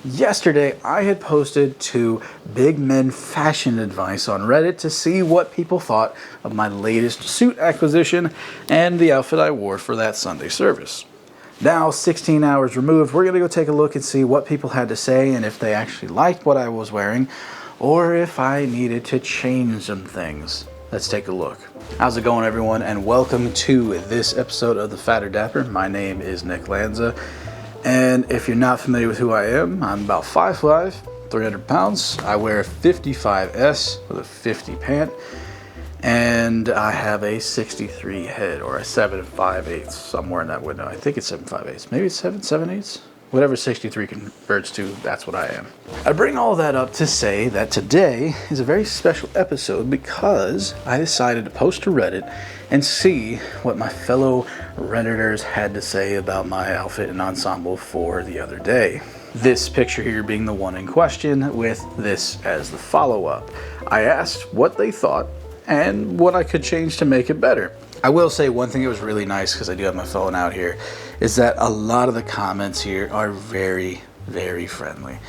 Yesterday, I had posted to Big Men Fashion Advice on Reddit to see what people thought of my latest suit acquisition and the outfit I wore for that Sunday service. Now, 16 hours removed, we're going to go take a look and see what people had to say and if they actually liked what I was wearing or if I needed to change some things. Let's take a look. How's it going, everyone, and welcome to this episode of The Fatter Dapper. My name is Nick Lanza. And if you're not familiar with who I am, I'm about 5'5", 300 pounds. I wear a 55S with a 50 pant, and I have a 63 head, or a 7 5/8, somewhere in that window. I think it's 7 5/8, maybe it's 7 7/8. Whatever 63 converts to, that's what I am. I bring all that up to say that today is a very special episode because I decided to post to Reddit and see what my fellow Redditors had to say about my outfit and ensemble for the other day. This picture here being the one in question, with this as the follow-up. I asked what they thought and what I could change to make it better. I will say one thing that was really nice, because I do have my phone out here, is that a lot of the comments here are very, very friendly.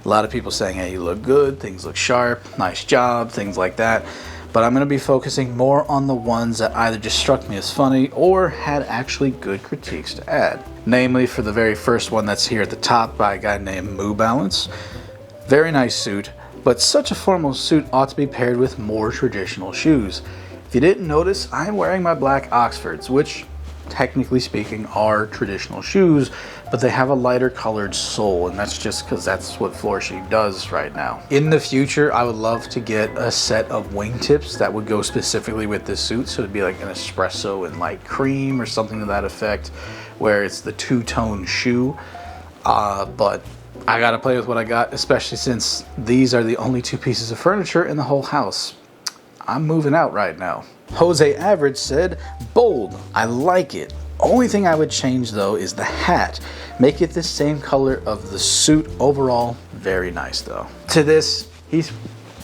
A lot of people saying, hey, you look good, things look sharp, nice job, things like that. But I'm going to be focusing more on the ones that either just struck me as funny or had actually good critiques to add. Namely, for the very first one that's here at the top by a guy named Moo Balance. Very nice suit, but such a formal suit ought to be paired with more traditional shoes. If you didn't notice, I'm wearing my black Oxfords, which, technically speaking, are traditional shoes, but they have a lighter colored sole, and that's just because that's what Florsheet does right now. In the future, I would love to get a set of wingtips that would go specifically with this suit, so it'd be like an espresso and light cream or something to that effect, where it's the two-tone shoe, but I gotta play with what I got, especially since these are the only two pieces of furniture in the whole house. I'm moving out right now. Jose Average said, bold, I like it. Only thing I would change though is the hat. Make it the same color of the suit. Overall, very nice though. To this, he's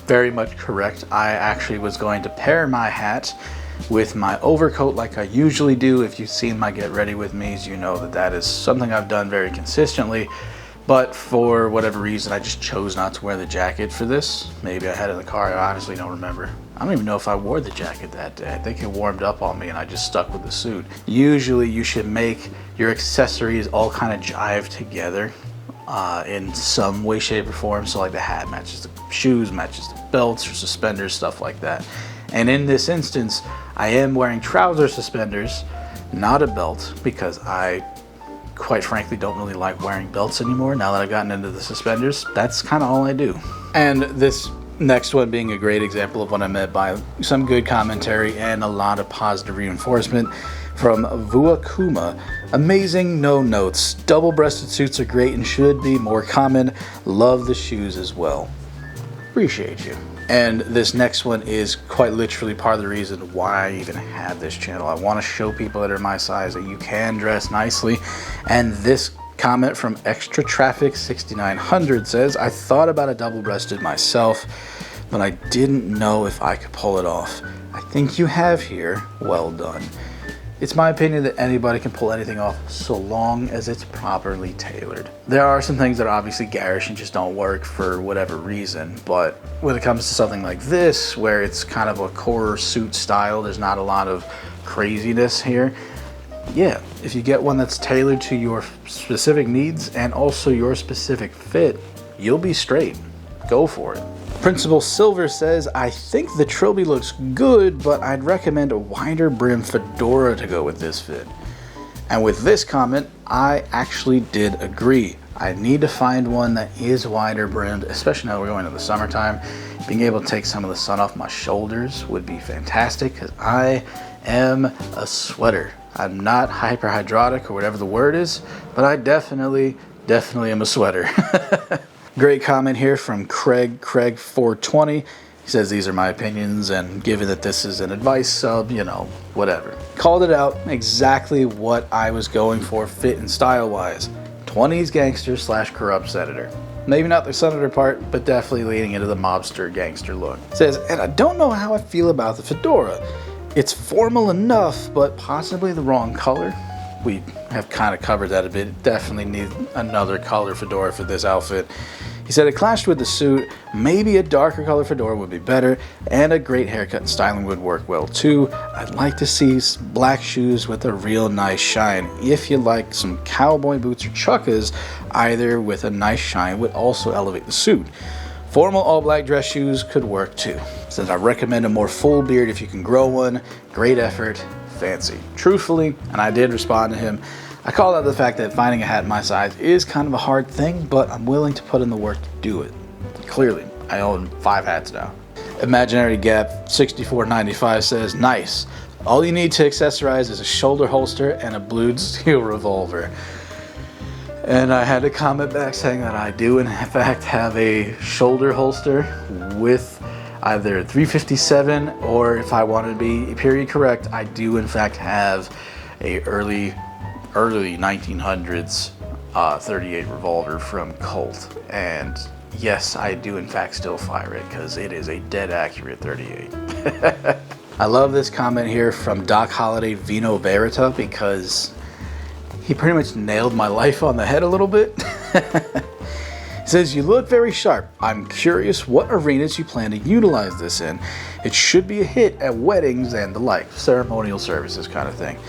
very much correct. I actually was going to pair my hat with my overcoat like I usually do. If you've seen my Get Ready With Me's, you know that that is something I've done very consistently. But for whatever reason, I just chose not to wear the jacket for this. Maybe I had it in the car, I honestly don't remember. I don't even know if I wore the jacket that day. I think it warmed up on me and I just stuck with the suit. Usually you should make your accessories all kind of jive together in some way, shape, or form. So like the hat matches the shoes, matches the belts or suspenders, stuff like that. And in this instance, I am wearing trouser suspenders, not a belt, because I quite frankly don't really like wearing belts anymore now that I've gotten into the suspenders. That's kind of all I do. And this next one being a great example of what I meant by some good commentary and a lot of positive reinforcement from Vuakuma. Amazing, no notes. Double-breasted suits are great and should be more common. Love the shoes as well. Appreciate you. And this next one is quite literally part of the reason why I even have this channel. I want to show people that are my size that you can dress nicely. And this comment from Extra Traffic 6900 says, I thought about a double-breasted myself, but I didn't know if I could pull it off. I think you have here. Well done. It's my opinion that anybody can pull anything off so long as it's properly tailored. There are some things that are obviously garish and just don't work for whatever reason, but when it comes to something like this, where it's kind of a core suit style, there's not a lot of craziness here. Yeah, if you get one that's tailored to your specific needs and also your specific fit, you'll be straight. Go for it. Principal Silver says, I think the trilby looks good, but I'd recommend a wider brim fedora to go with this fit. And with this comment, I actually did agree. I need to find one that is wider brimmed, especially now we're going into the summertime. Being able to take some of the sun off my shoulders would be fantastic, because I am a sweater. I'm not hyperhidrotic or whatever the word is, but I definitely am a sweater. Great comment here from Craig420. He says, these are my opinions, and given that this is an advice sub, you know, whatever. Called it out, exactly what I was going for fit and style wise. 20s gangster / corrupt senator. Maybe not the senator part, but definitely leaning into the mobster gangster look. Says, and I don't know how I feel about the fedora. It's formal enough, but possibly the wrong color. we have kind of covered that a bit. Definitely need another color fedora for this outfit. He said it clashed with the suit. Maybe a darker color fedora would be better, and a great haircut and styling would work well too. I'd like to see black shoes with a real nice shine. If you like some cowboy boots or chukkas, either with a nice shine would also elevate the suit. Formal all black dress shoes could work too. Says I recommend a more full beard if you can grow one. Great effort, fancy. Truthfully, and I did respond to him, I called out the fact that finding a hat my size is kind of a hard thing, but I'm willing to put in the work to do it. Clearly, I own 5 hats now. Imaginary Gap 6495 says, nice. All you need to accessorize is a shoulder holster and a blued steel revolver. And I had to comment back saying that I do in fact have a shoulder holster with either 357, or if I want to be period correct, I do in fact have a early 1900s 38 revolver from Colt, and yes, I do in fact still fire it because it is a dead accurate 38. I love this comment here from Doc Holliday Vino Verita because he pretty much nailed my life on the head a little bit. He says, you look very sharp. I'm curious what arenas you plan to utilize this in. It should be a hit at weddings and the like, ceremonial services kind of thing.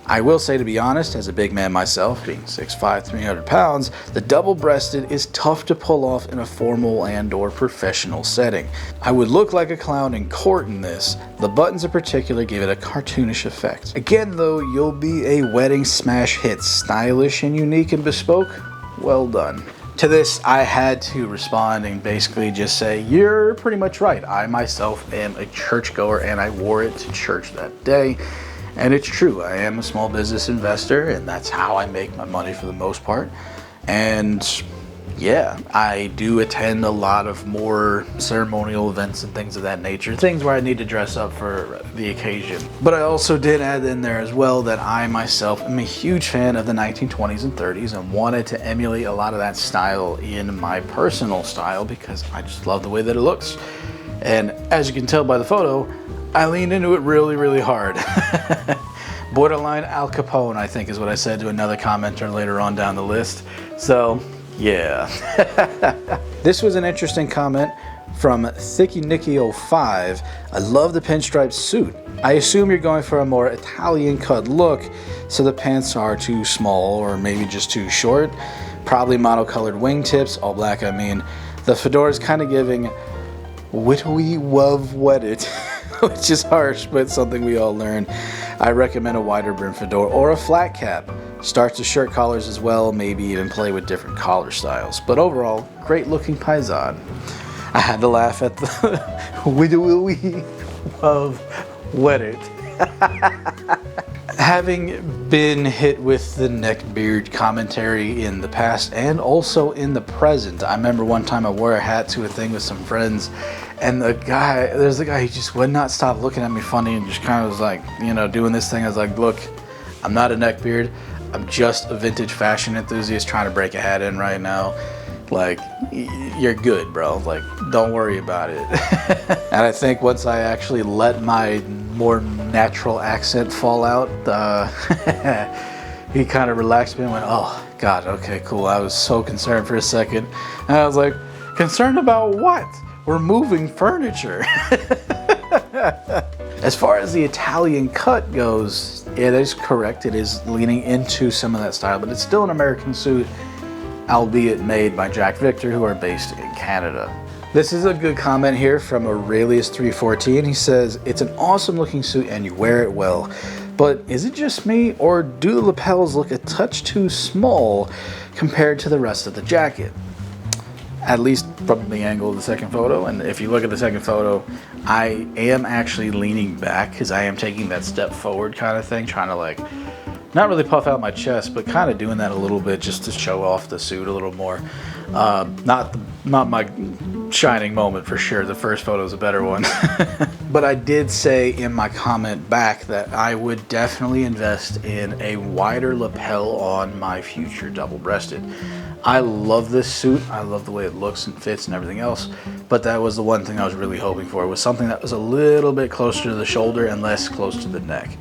I will say, to be honest, as a big man myself, being 6'5", 300 pounds, the double-breasted is tough to pull off in a formal and or professional setting. I would look like a clown in court in this. The buttons in particular give it a cartoonish effect. Again though, you'll be a wedding smash hit. Stylish and unique and bespoke? Well done. To this, I had to respond and basically just say, you're pretty much right. I myself am a churchgoer and I wore it to church that day. And it's true, I am a small business investor and that's how I make my money for the most part. And yeah, I do attend a lot of more ceremonial events and things of that nature. Things where I need to dress up for the occasion. But I also did add in there as well that I myself am a huge fan of the 1920s and 30s and wanted to emulate a lot of that style in my personal style because I just love the way that it looks. And as you can tell by the photo, I leaned into it really, really hard. Borderline Al Capone, I think is what I said to another commenter later on down the list. So, yeah. This was an interesting comment from ThickyNicky05. I love the pinstripe suit. I assume you're going for a more Italian cut look, so the pants are too small or maybe just too short. Probably monocolored wingtips, all black I mean. The fedora is kind of giving Whitwy Wov Wedded, which is harsh, but something we all learn. I recommend a wider brim fedora or a flat cap. Starts to shirt collars as well, maybe even play with different collar styles. But overall, great looking paisan. I had to laugh at the Whitwy Wov Wedded. Having been hit with the neckbeard commentary in the past and also in the present, I remember one time I wore a hat to a thing with some friends, and there's a guy who just would not stop looking at me funny and just kind of was like, you know, doing this thing. I was like, look, I'm not a neckbeard. I'm just a vintage fashion enthusiast trying to break a hat in right now. Like, you're good, bro. Like, don't worry about it. And I think once I actually let my more natural accent fall out, he kind of relaxed me and went, oh, God, okay, cool. I was so concerned for a second. And I was like, concerned about what? We're moving furniture. As far as the Italian cut goes, it is correct. It is leaning into some of that style, but it's still an American suit, albeit made by Jack Victor, who are based in Canada. This is a good comment here from Aurelius314. He says, it's an awesome looking suit and you wear it well, but is it just me or do the lapels look a touch too small compared to the rest of the jacket? At least from the angle of the second photo. And if you look at the second photo, I am actually leaning back because I am taking that step forward kind of thing, trying to like, not really puff out my chest, but kind of doing that a little bit just to show off the suit a little more. Not my shining moment for sure. The first photo is a better one. But I did say in my comment back that I would definitely invest in a wider lapel on my future double-breasted. I love this suit. I love the way it looks and fits and everything else. But that was the one thing I was really hoping for, was something that was a little bit closer to the shoulder and less close to the neck.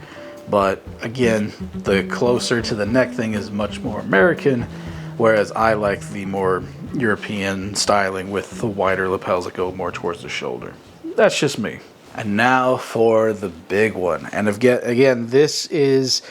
But again, the closer to the neck thing is much more American, whereas I like the more European styling with the wider lapels that go more towards the shoulder. That's just me. And now for the big one. And again, this is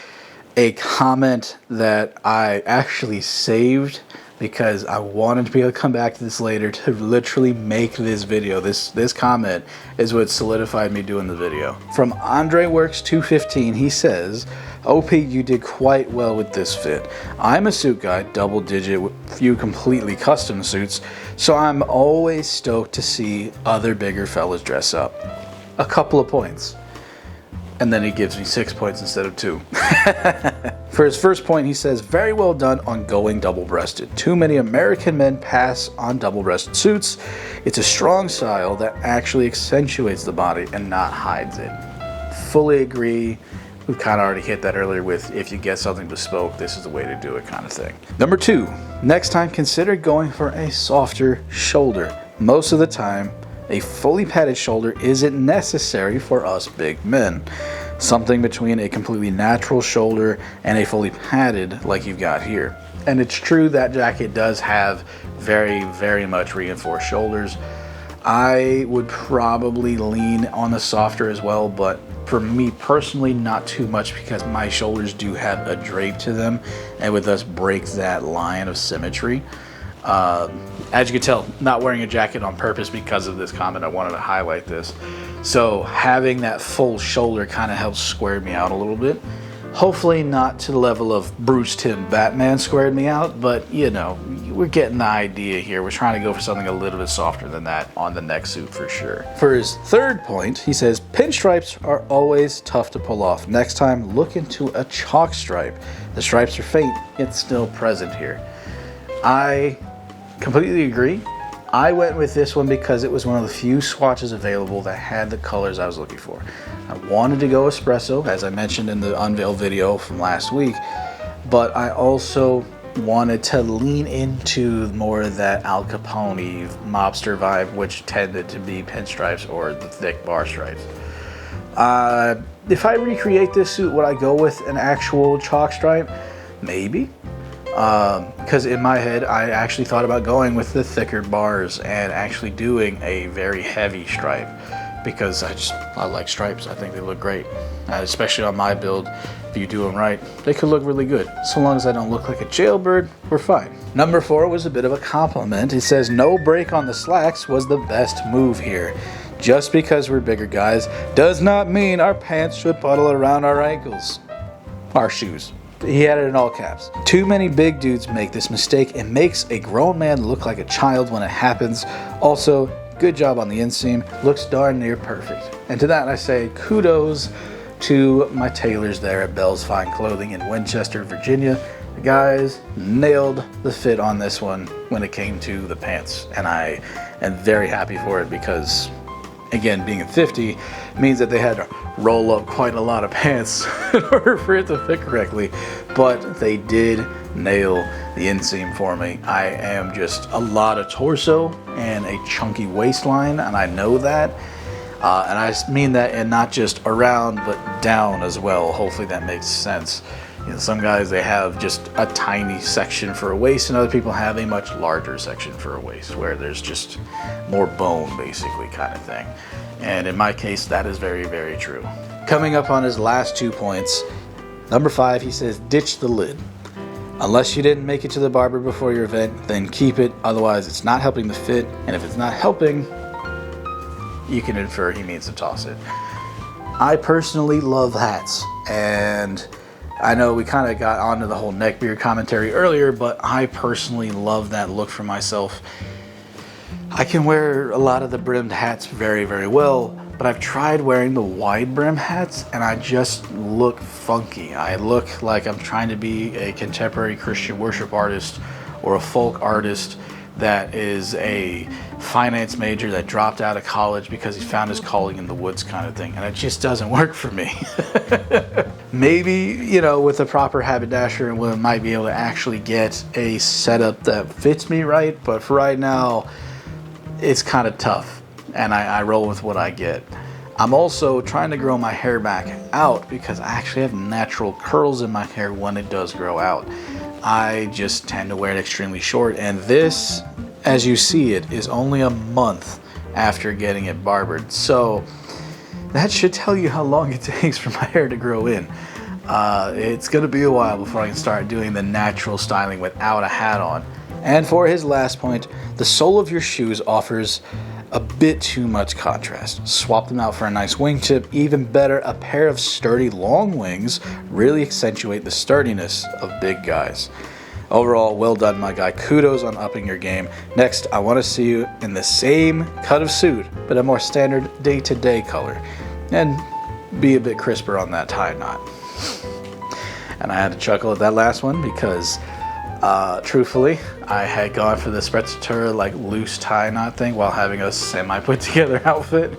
a comment that I actually saved because I wanted to be able to come back to this later to literally make this video. This comment is what solidified me doing the video. From AndreWorks215, he says, OP, you did quite well with this fit. I'm a suit guy, double digit, with few completely custom suits, so I'm always stoked to see other bigger fellas dress up. A couple of points. And then he gives me 6 points instead of 2. For his first point, he says, very well done on going double-breasted. Too many American men pass on double-breasted suits. It's a strong style that actually accentuates the body and not hides it. Fully agree. We've kind of already hit that earlier with if you get something bespoke, this is the way to do it kind of thing. Number 2, next time consider going for a softer shoulder. Most of the time, a fully padded shoulder isn't necessary for us big men. Something between a completely natural shoulder and a fully padded like you've got here. And it's true that jacket does have very, very much reinforced shoulders. I would probably lean on the softer as well, but for me personally, not too much because my shoulders do have a drape to them and would thus break that line of symmetry. As you can tell, not wearing a jacket on purpose because of this comment. I wanted to highlight this. So having that full shoulder kind of helps square me out a little bit. Hopefully not to the level of Bruce Timm Batman squared me out, but you know, we're getting the idea here. We're trying to go for something a little bit softer than that on the neck suit for sure. For his third point, he says, pinstripes are always tough to pull off. Next time, look into a chalk stripe. The stripes are faint, yet still present here. I completely agree. I went with this one because it was one of the few swatches available that had the colors I was looking for. I wanted to go espresso, as I mentioned in the unveil video from last week, but I also wanted to lean into more of that Al Capone mobster vibe, which tended to be pinstripes or the thick bar stripes. If I recreate this suit, would I go with an actual chalk stripe? Maybe. Because in my head, I actually thought about going with the thicker bars and actually doing a very heavy stripe because I like stripes. I think they look great, especially on my build. If you do them right, they could look really good. So long as I don't look like a jailbird, we're fine. Number 4 was a bit of a compliment. It says, no break on the slacks was the best move here. Just because we're bigger guys does not mean our pants should puddle around our ankles. Our shoes. He had it in all caps. Too many big dudes make this mistake. It makes a grown man look like a child when it happens. Also, good job on the inseam. Looks darn near perfect. And to that I say kudos to my tailors there at Bell's Fine Clothing in Winchester, Virginia. The guys nailed the fit on this one when it came to the pants. And I am very happy for it because, again, being a 50 means that they had to roll up quite a lot of pants in order for it to fit correctly, but they did nail the inseam for me. I am just a lot of torso and a chunky waistline, and I know that, and I mean that in not just around but down as well. Hopefully that makes sense. You know, some guys, they have just a tiny section for a waist, and other people have a much larger section for a waist where there's just more bone, basically, kind of thing. And in my case, that is very, very true. Coming up on his last 2 points, number 5, he says, ditch the lid. Unless you didn't make it to the barber before your event, then keep it. Otherwise, it's not helping the fit. And if it's not helping, you can infer he means to toss it. I personally love hats, and I know we kind of got onto the whole neckbeard commentary earlier, but I personally love that look for myself. I can wear a lot of the brimmed hats very, very well, but I've tried wearing the wide brim hats and I just look funky. I look like I'm trying to be a contemporary Christian worship artist or a folk artist that is a finance major that dropped out of college because he found his calling in the woods kind of thing, and it just doesn't work for me. Maybe, you know, with a proper haberdasher, we might be able to actually get a setup that fits me right, but for right now, it's kind of tough, and I roll with what I get. I'm also trying to grow my hair back out because I actually have natural curls in my hair when it does grow out. I just tend to wear it extremely short, and this, as you see it, is only a month after getting it barbered. So that should tell you how long it takes for my hair to grow in. It's gonna be a while before I can start doing the natural styling without a hat on. And for his last point, the sole of your shoes offers a bit too much contrast. Swap them out for a nice wingtip. Even better, a pair of sturdy long wings really accentuate the sturdiness of big guys. Overall, well done, my guy. Kudos on upping your game. Next, I want to see you in the same cut of suit, but a more standard day-to-day color. And be a bit crisper on that tie knot. And I had to chuckle at that last one because truthfully, I had gone for the sprezzatura like loose tie knot thing while having a semi put together outfit,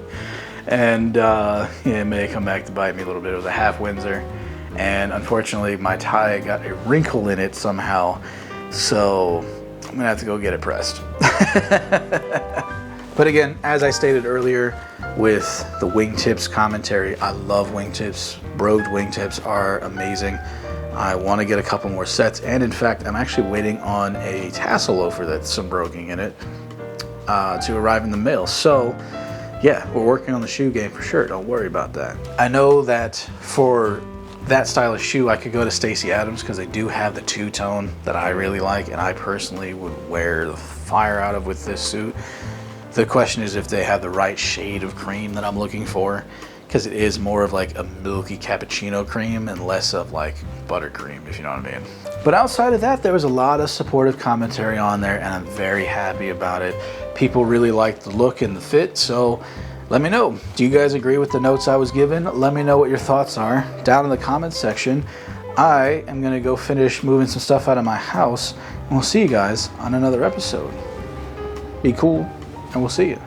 and it may come back to bite me a little bit. It was a half Windsor, and unfortunately my tie got a wrinkle in it somehow, so I'm gonna have to go get it pressed. But again, as I stated earlier with the wingtips commentary, I love wingtips. Brogued wingtips are amazing. I want to get a couple more sets, and in fact, I'm actually waiting on a tassel loafer that's some broguing in it to arrive in the mail. So yeah, we're working on the shoe game for sure. Don't worry about that. I know that for that style of shoe, I could go to Stacy Adams because they do have the two-tone that I really like, and I personally would wear the fire out of with this suit. The question is if they have the right shade of cream that I'm looking for, because it is more of like a milky cappuccino cream and less of like buttercream, if you know what I mean. But outside of that, there was a lot of supportive commentary on there, and I'm very happy about it. People really liked the look and the fit, so let me know. Do you guys agree with the notes I was given? Let me know what your thoughts are down in the comments section. I am gonna go finish moving some stuff out of my house, and we'll see you guys on another episode. Be cool, and we'll see you.